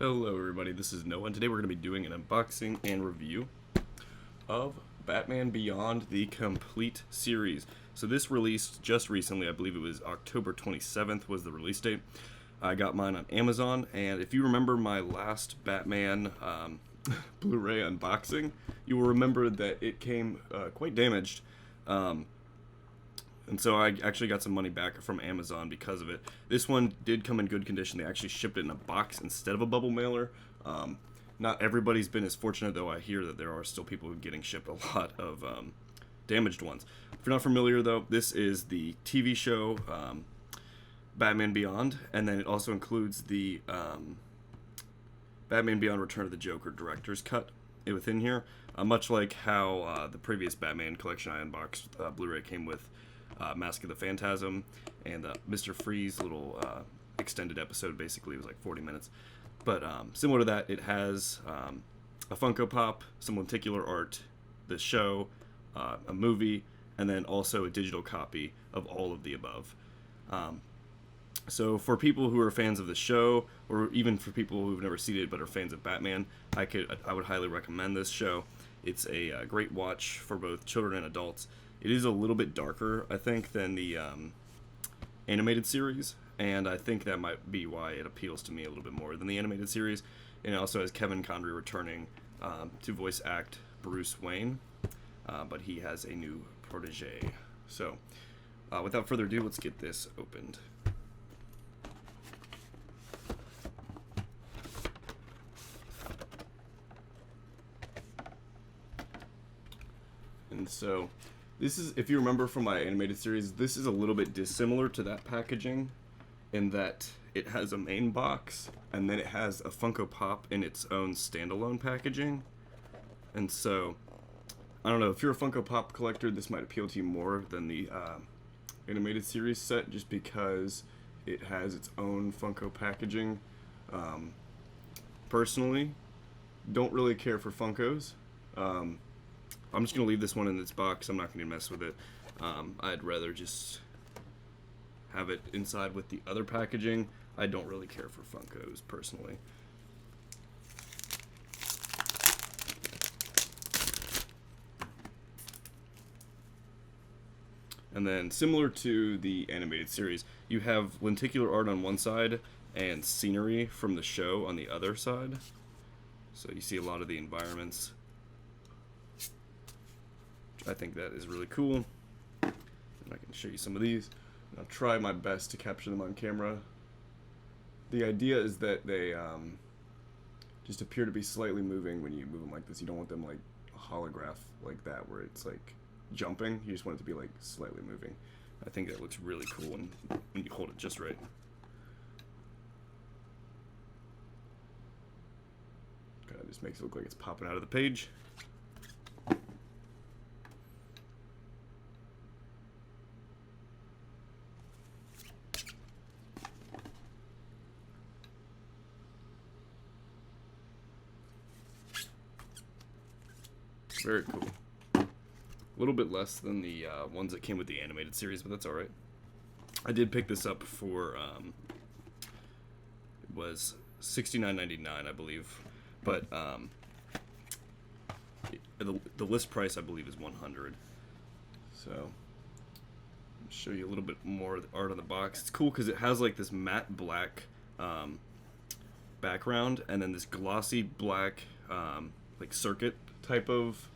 Hello everybody, this is Noah, and today we're going to be doing an unboxing and review of Batman Beyond the Complete series. So this released just recently, I believe it was October 27th was the release date. I got mine on Amazon, and if you remember my last Batman Blu-ray unboxing, you will remember that it came quite damaged. And so I actually got some money back from Amazon because of it. This one did come in good condition. They actually shipped it in a box instead of a bubble mailer. Not everybody's been as fortunate, though. I hear that there are still people getting shipped a lot of damaged ones. If you're not familiar, though, this is the TV show Batman Beyond, and then it also includes the Batman Beyond Return of the Joker director's cut within here. Much like how the previous Batman collection I unboxed Blu-ray came with Mask of the Phantasm and Mr. Freeze little extended episode. Basically, it was like 40 minutes. But similar to that, it has a Funko Pop, some lenticular art, the show, a movie, and then also a digital copy of all of the above. So for people who are fans of the show, or even for people who've never seen it but are fans of Batman, I would highly recommend this show. It's a great watch for both children and adults. It is a little bit darker, I think, than the animated series, and I think that might be why it appeals to me a little bit more than the animated series. And it also has Kevin Conroy returning to voice act Bruce Wayne, but he has a new protege. So, without further ado, let's get this opened. And so, this is, if you remember from my animated series, this is a little bit dissimilar to that packaging in that it has a main box and then it has a Funko Pop in its own standalone packaging. And so, I don't know, if you're a Funko Pop collector, this might appeal to you more than the animated series set just because it has its own Funko packaging. Personally, don't really care for Funkos. I'm just going to leave this one in its box. I'm not going to mess with it. I'd rather just have it inside with the other packaging. I don't really care for Funkos, personally. And then, similar to the animated series, you have lenticular art on one side and scenery from the show on the other side. So you see a lot of the environments. I think that is really cool. And I can show you some of these. I'll try my best to capture them on camera. The idea is that they just appear to be slightly moving when you move them like this. You don't want them like a holograph like that where it's like jumping. You just want it to be like slightly moving. I think that looks really cool when you hold it just right. Kind of just makes it look like it's popping out of the page. Very cool. A little bit less than the ones that came with the animated series, but that's alright. I did pick this up for, it was $69.99, I believe. But the list price, I believe, is $100. So, I'll show you a little bit more of the art on the box. It's cool because it has like this matte black background and then this glossy black like circuit type of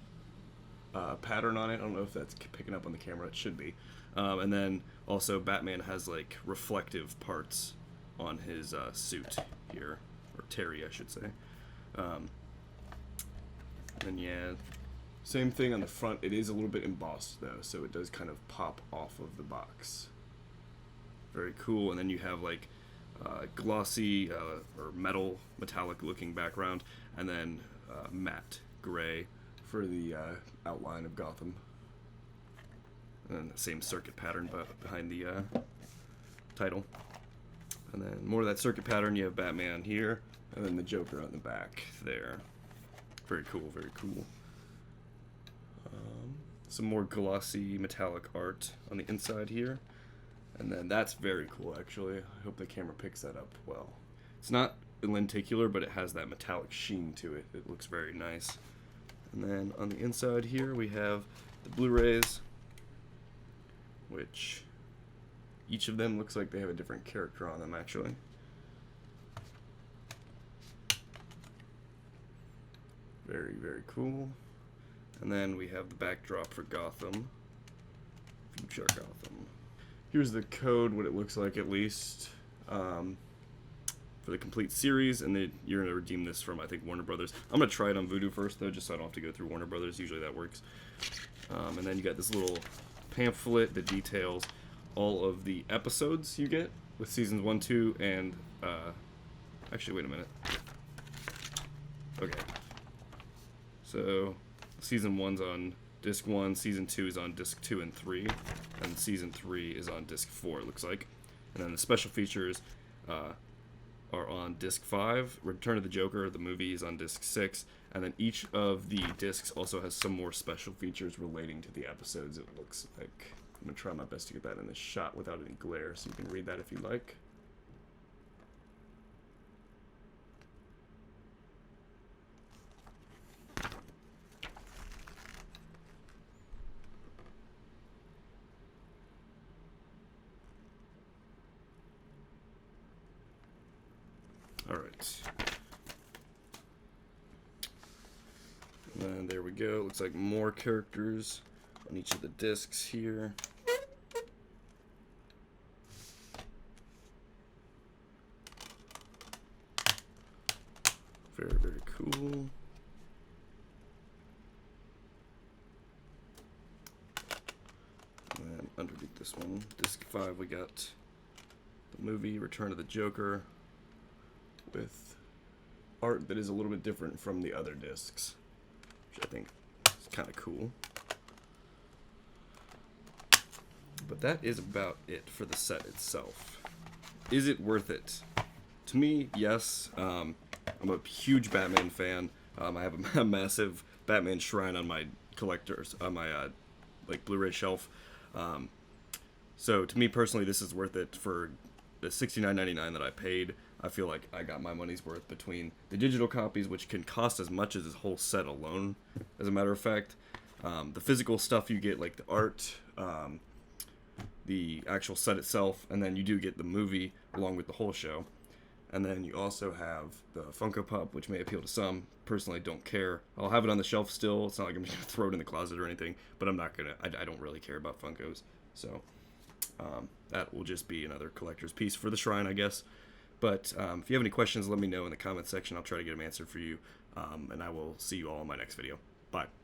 pattern on it. I don't know if that's picking up on the camera. It should be. And then also Batman has like reflective parts on his suit here, or Terry I should say. And yeah, same thing on the front. It is a little bit embossed though, so it does kind of pop off of the box. Very cool. And then you have like glossy or metallic looking background, and then matte gray for the outline of Gotham. And then the same circuit pattern behind the title. And then more of that circuit pattern, you have Batman here, and then the Joker on the back there. Very cool, very cool. Some more glossy metallic art on the inside here. And then that's very cool, actually. I hope the camera picks that up well. It's not lenticular, but it has that metallic sheen to it. It looks very nice. And then on the inside here we have the Blu-rays, which each of them looks like they have a different character on them actually. Very, very cool. And then we have the backdrop for Gotham. Future Gotham. Here's the code, what it looks like at least, for the complete series, and then you're going to redeem this from, I think, Warner Brothers. I'm going to try it on Vudu first, though, just so I don't have to go through Warner Brothers. Usually that works. And then you got this little pamphlet that details all of the episodes you get with seasons 1, 2, and, actually, wait a minute. Okay. So, season 1's on disc 1, season 2 is on disc 2 and 3, and season 3 is on disc 4, it looks like. And then the special features are on disc 5. Return of the Joker, the movie, is on disc 6, and then each of the discs also has some more special features relating to the episodes, it looks like. I'm going to try my best to get that in this shot without any glare, so you can read that if you like. Alright. And then there we go. Looks like more characters on each of the discs here. Very, very cool. And then underneath this one, disc 5, we got the movie Return of the Joker, with art that is a little bit different from the other discs, which I think is kind of cool. But that is about it for the set itself. Is it worth it? To me, yes. I'm a huge Batman fan. I have a massive Batman shrine on my collectors, on my like Blu-ray shelf. So to me personally, this is worth it for the $69.99 that I paid. I feel like I got my money's worth between the digital copies, which can cost as much as this whole set alone, as a matter of fact. The physical stuff you get, like the art, the actual set itself, and then you do get the movie along with the whole show. And then you also have the Funko Pop, which may appeal to some. Personally, don't care. I'll have it on the shelf still. It's not like I'm going to throw it in the closet or anything, but I'm not going to. I don't really care about Funkos. So that will just be another collector's piece for the shrine, I guess. But if you have any questions, let me know in the comment section. I'll try to get them answered for you. And I will see you all in my next video. Bye.